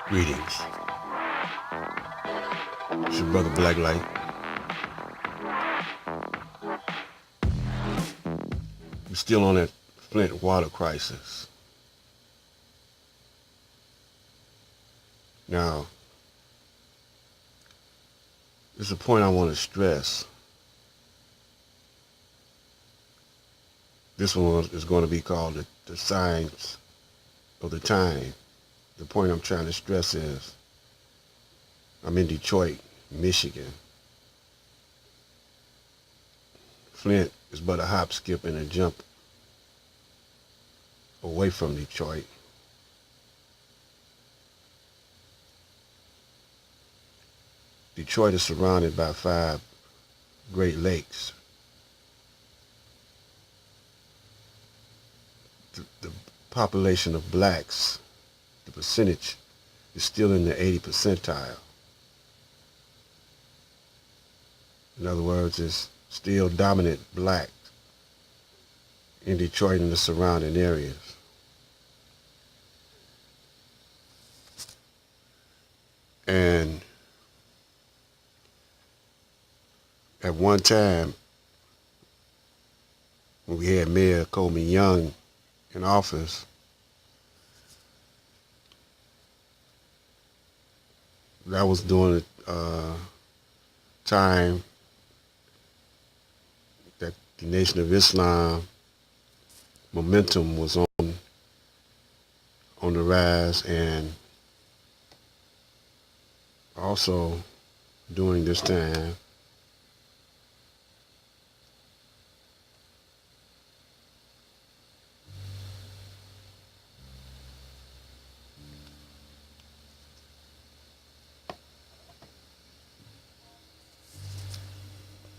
Greetings. It's your brother Blacklight. We're still on that Flint water crisis. Now, there's a point I want to stress. This one is going to be called the signs of the time. The point I'm trying to stress is I'm in Detroit, Michigan. Flint is but a hop, skip, and a jump away from Detroit. Detroit is surrounded by 5 Great Lakes. The population of blacks, the percentage, is still in the 80 percentile. In other words, it's still dominant black in Detroit and the surrounding areas. And at one time, when we had Mayor Coleman Young in office, that was during a time that the Nation of Islam momentum was on the rise, and also during this time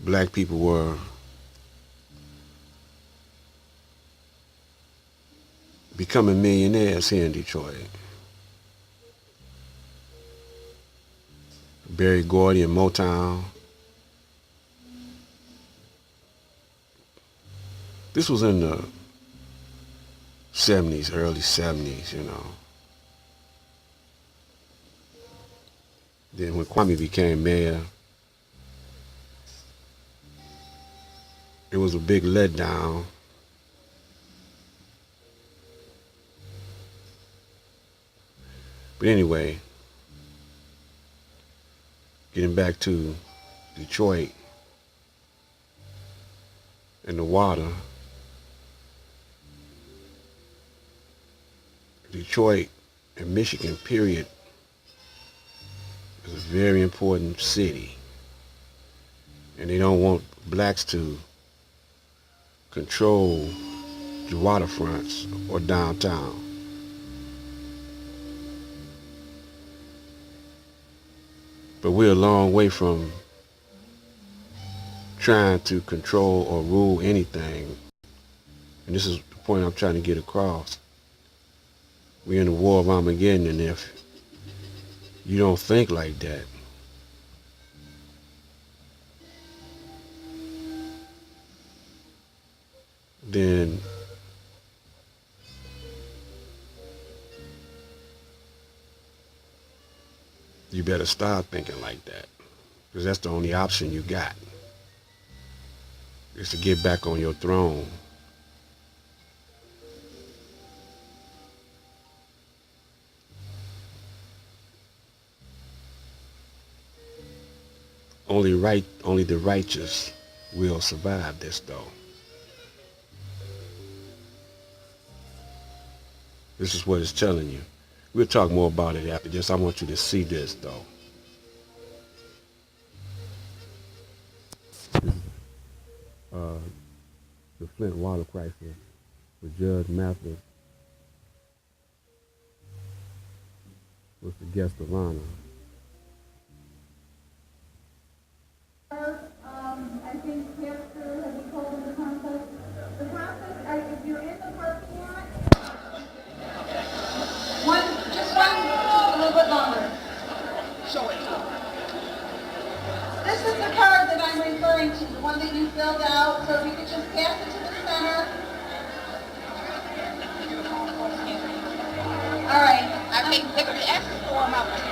black people were becoming millionaires here in Detroit. Berry Gordy and Motown. This was in the 70s, early 70s, you know. Then when Kwame became mayor, it was a big letdown. But anyway, getting back to Detroit and the water, Detroit and Michigan, period, is a very important city. And they don't want blacks to control the waterfronts or downtown. But we're a long way from trying to control or rule anything. And this is the point I'm trying to get across. We're in the war of Armageddon, and if you don't think like that, then you better start thinking like that, because that's the only option you got, is to get back on your throne. Only the righteous will survive this, though. This is what it's telling you. We'll talk more about it after this. I want you to see this, though. The Flint water crisis with Judge Mathis was the guest of honor. I think Pastor has been told in the process. The process, if you're in the parking lot, just a little bit longer. Show it. This is the card that I'm referring to, the one that you filled out. So if you could just pass it to the center. All right. Okay, they're going to ask you for them out there.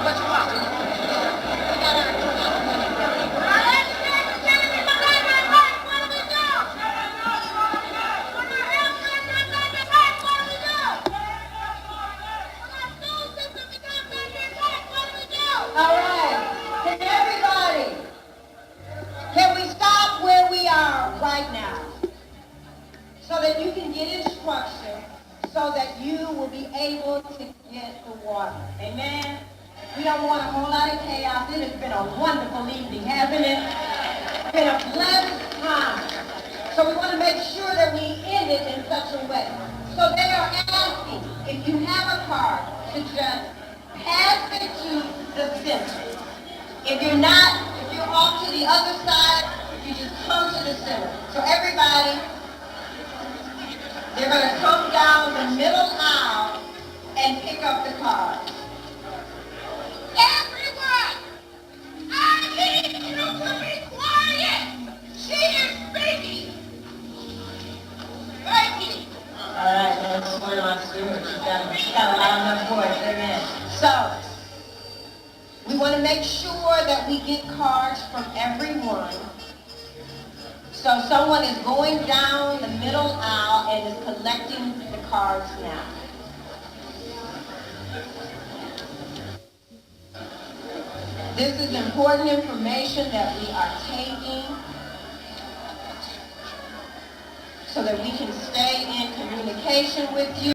What you want? All right. Can everybody, can we stop where we are right now so that you can get instruction so that you will be able to get the water? Amen? We don't want a whole lot of chaos. It has been a wonderful evening, hasn't it? It's been a blessed time. So we want to make sure that we end it in such a way. So they are asking, if you have a card, to just pass it to the center. If you're not, if you're off to the other side, you just come to the center. So everybody, they're going to come down the middle aisle and pick up the cards. Everyone, I need you to be quiet. She is speaking. Thank you. All right, let's put on Stewart. She's got a loud enough voice. Amen. So, we want to make sure that we get cards from everyone. So someone is going down the middle aisle and is collecting the cards now. This is important information that we are taking so that we can stay in communication with you.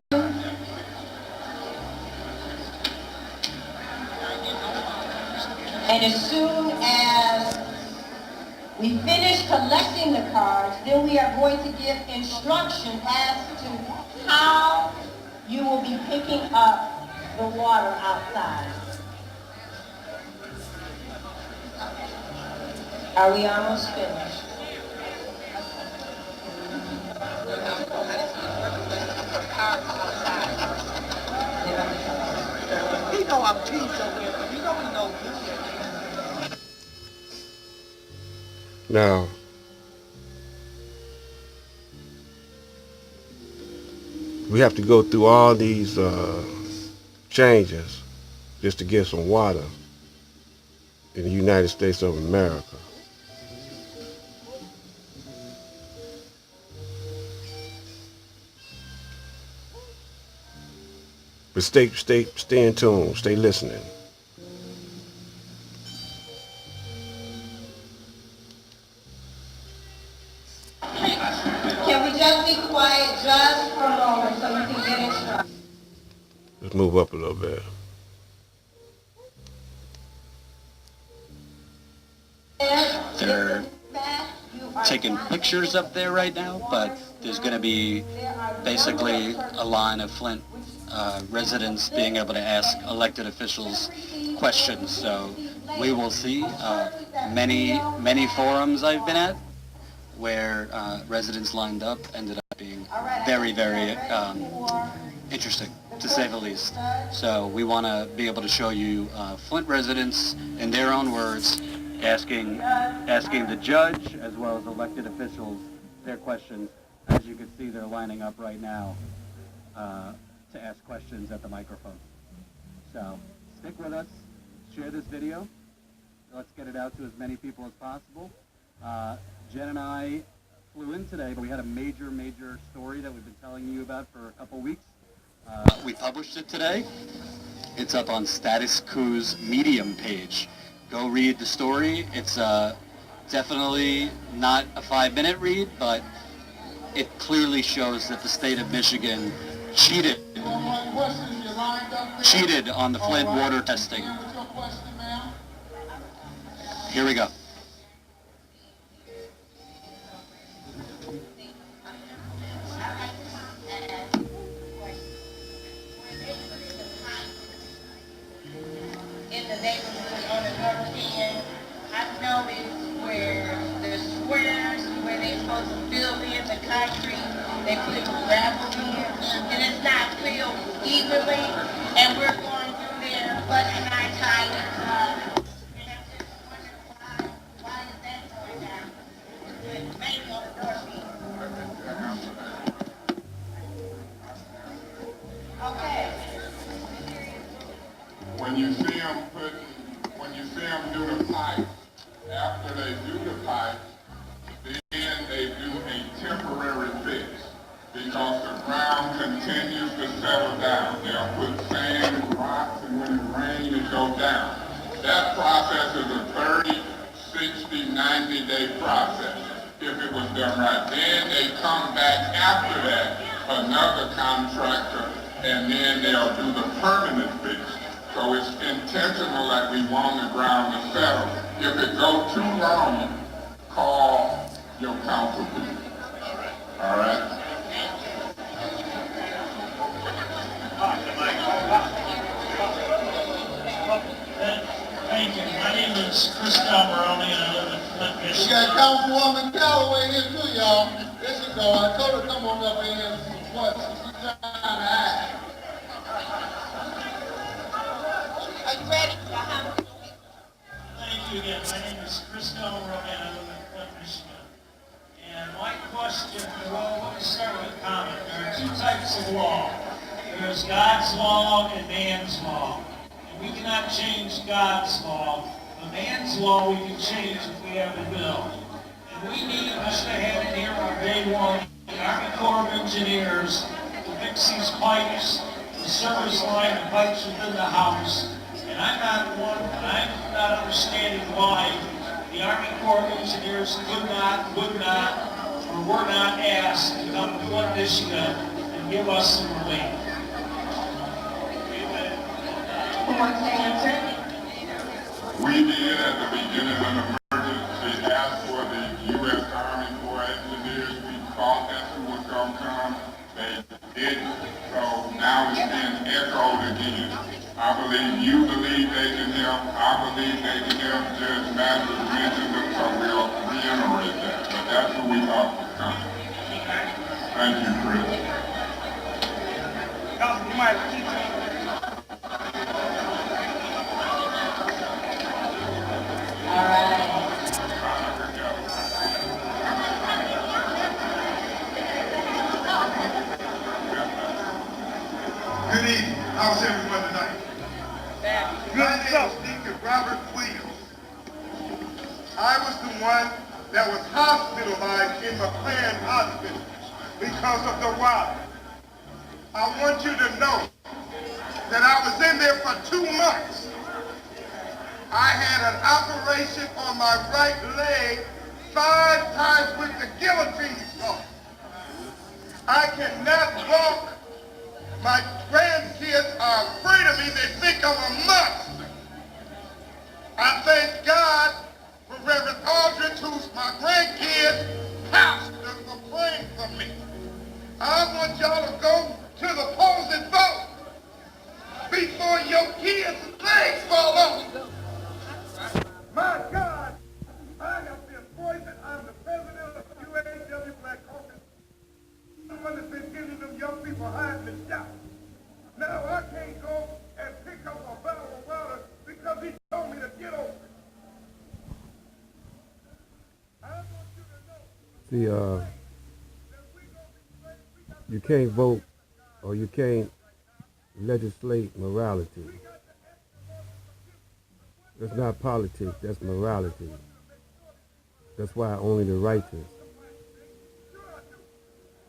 And as soon as we finish collecting the cards, then we are going to give instruction as to how you will be picking up the water outside. Are we almost finished? He know I'm teasing with him. You know he knows this. Now, we have to go through all these changes just to get some water in the United States of America. But stay in tune, stay listening. Can we just be quiet just for a moment so you can get instructions? Let's move up a little bit. They're taking pictures up there right now, but there's going to be basically a line of Flint residents being able to ask elected officials questions. So we will see many forums I've been at where residents lined up ended up being very interesting, to say the least. So we want to be able to show you Flint residents in their own words asking the judge as well as elected officials their questions. As you can see, they're lining up right now to ask questions at the microphone. So stick with us, share this video. Let's get it out to as many people as possible. Jen and I flew in today, but we had a major story that we've been telling you about for a couple weeks. We published it today. It's up on Status Quo's Medium page. Go read the story. It's definitely not a 5-minute read, but it clearly shows that the state of Michigan cheated on the Flint water testing. Here we go. In the neighborhood on the north end, I've noticed where the squares where they're supposed to fill in the concrete, they put gravel in, and it's not filled evenly, and we're going through there, busting our tires. And I'm just wondering why is that going down? Maybe on the continues to settle down. They'll put sand, rocks, and when it rains, it goes down. That process is a 30, 60, 90-day process if it was done right. Then they come back after that, another contractor, and then they'll do the permanent fix. So it's intentional that we want the ground to settle. If it goes too long, call your council people. All right? Thank you. My name is Chris Calmaroni, and I live in Flint, We Michigan. got Councilwoman Calloway here too, y'all. There she go. I told her come on up here and answer some questions. She's trying to act. Are you ready? Thank you again. My name is Chris Calmaroni, and I live in Flint, Michigan. And my question, well, let me start with a comment. There are two types of law. There's God's law and man's law. And we cannot change God's law. The man's law we can change if we have a bill. And we need, I should have had it here on day one, the Army Corps of Engineers to fix these pipes, the service line, the pipes within the house. And I'm not understanding why the Army Corps of Engineers would not, or were not asked to come to Flint, Michigan and give us some relief. Who wants to answer? We did at the beginning of the emergency ask for the U.S. Army Corps of Engineers. We thought that's who was going to come. They didn't. So now it's being echoed again. I believe you believe they can help. I believe they can help. Judge Matthews mentioned them, so we'll reiterate that. But that's who we thought was coming. Thank you, Chris. All right. Good evening. How's everyone tonight? My name is Deacon Robert Williams. I was the one that was hospitalized in McLean Hospital because of the riot. I want you to know that I was in there for 2 months. I had an operation on my right leg 5 times with the guillotine saw. I cannot walk. My grandkids are afraid of me. They think I'm a monster. I thank God for Reverend Aldridge, who's my grandkid pastor, for praying for me. I want y'all to go to the polls and vote before your kids' legs fall off. My God, I have been poisoned. I'm the president of the UAW Black Caucus. I'm the one that's been getting them young people high in the shop. Now I can't go and pick up a barrel of water because he told me to get over it. I want you to know. See, you can't vote or you can't legislate morality. That's not politics, that's morality. That's why only the righteous.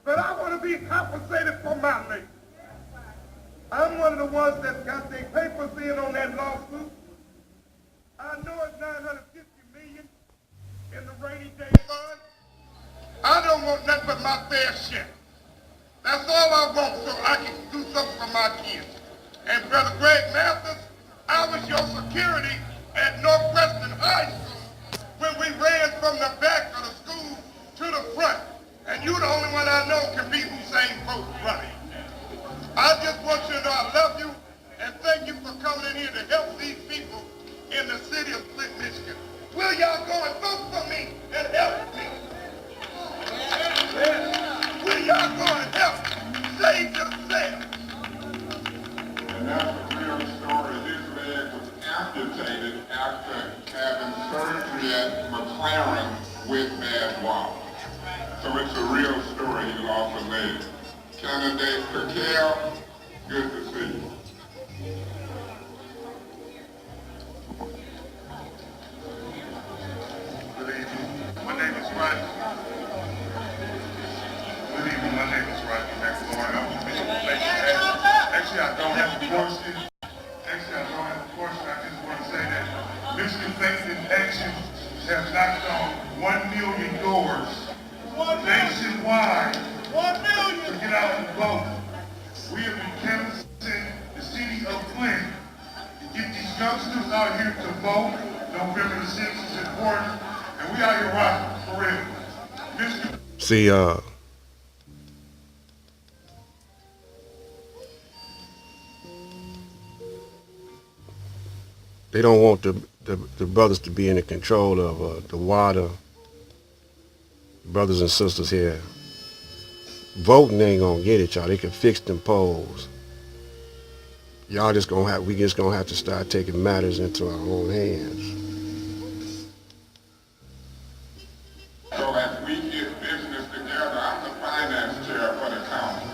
But I want to be compensated for my labor. I'm one of the ones that got their papers in on that lawsuit. I know it's $950 million in the rainy day fund. I don't want nothing but my fair share. That's all I want so I can do something for my kids. And Brother Greg Mathis, I was your security at Northwestern High School when we ran from the back of the school to the front. And you're the only one I know can beat Usain Bolt running. I just want you to know I love you and thank you for coming in here to help these people in the city of Flint, Michigan. Will y'all go and vote for me and help me? Will y'all go and help save yourself? And that's the real story. His leg was amputated after having surgery at McLaren with bad wall. So it's a real story. He lost a leg. Candidate Kakel, good to see you. Good evening. My name is Rodney. Good evening. My name is Rodney McLaurin. I was Actually, I don't have a question. Actually, I don't have a question. I just want to say that Michigan Faith in Action has knocked on 1 million doors nationwide to get out and vote. We have been canvassing the city of Flint to get these youngsters out here to vote. November the 6th is important, and we out here rocking, for real. Michigan. See, they don't want the brothers to be in the control of the water. Brothers and sisters here, voting ain't gonna get it, y'all. They can fix them polls. Y'all just gonna have, we just gonna have to start taking matters into our own hands. So as we get business together, I'm the finance chair for the county.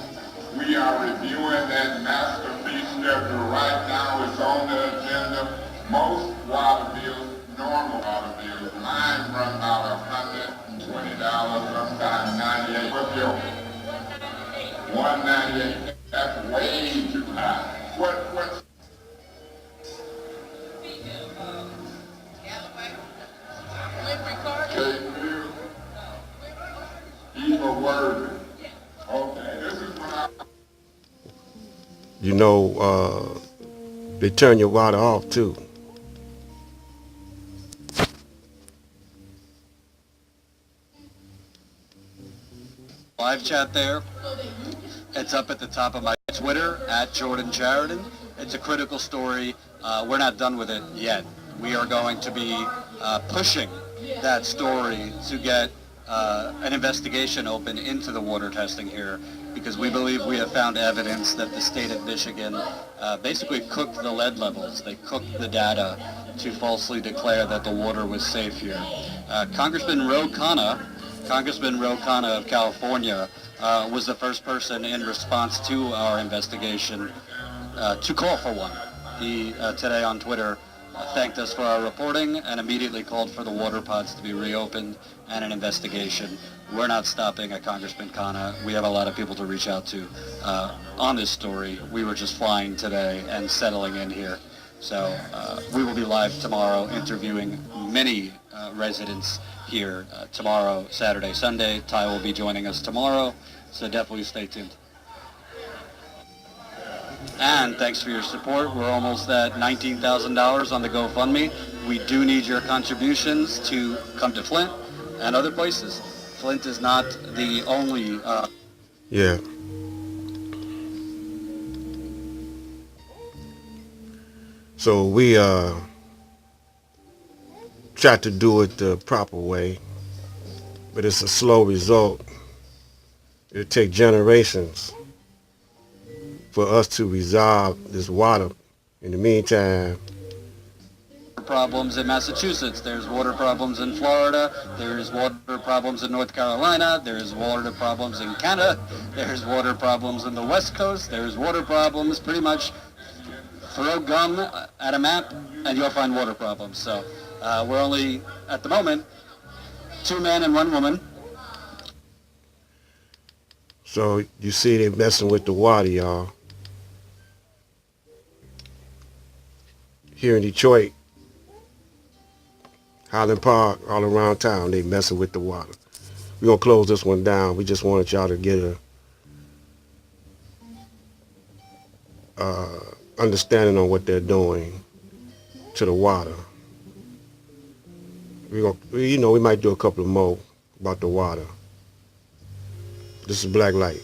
We are reviewing that masterpiece schedule right now. It's on the agenda. Most water bills, normal water bills, mine run about $120, sometimes $98. What's your $198? That's way too high. What's Eva Worthy. Okay, this is what I... You know, they turn your water off too. Live chat there. It's up at the top of my Twitter, @JordanChariton. It's a critical story. We're not done with it yet. We are going to be pushing that story to get an investigation open into the water testing here, because we believe we have found evidence that the state of Michigan basically cooked the lead levels. They cooked the data to falsely declare that the water was safe here. Congressman Ro Khanna of California was the first person in response to our investigation to call for one. He today on Twitter thanked us for our reporting and immediately called for the water pods to be reopened and an investigation. We're not stopping at Congressman Khanna. We have a lot of people to reach out to on this story. We were just flying today and settling in here. So we will be live tomorrow interviewing many residents here tomorrow, Saturday, Sunday. Ty will be joining us tomorrow, so definitely stay tuned. And thanks for your support. We're almost at $19,000 on the GoFundMe. We do need your contributions to come to Flint and other places. Flint is not the only... Yeah. So we try to do it the proper way, but it's a slow result. It'll take generations for us to resolve this water. In the meantime, problems in Massachusetts, there's water problems in Florida, there's water problems in North Carolina, there's water problems in Canada, there's water problems in the West Coast, there's water problems. Pretty much throw gum at a map and you'll find water problems. So we're only, at the moment, 2 men and 1 woman. so you see they messing with the water, y'all. Here in Detroit, Highland Park, all around town, they messing with the water. We're going to close this one down. We just wanted y'all to get a understanding on what they're doing to the water. We might do a couple of more about the water. This is Black Light.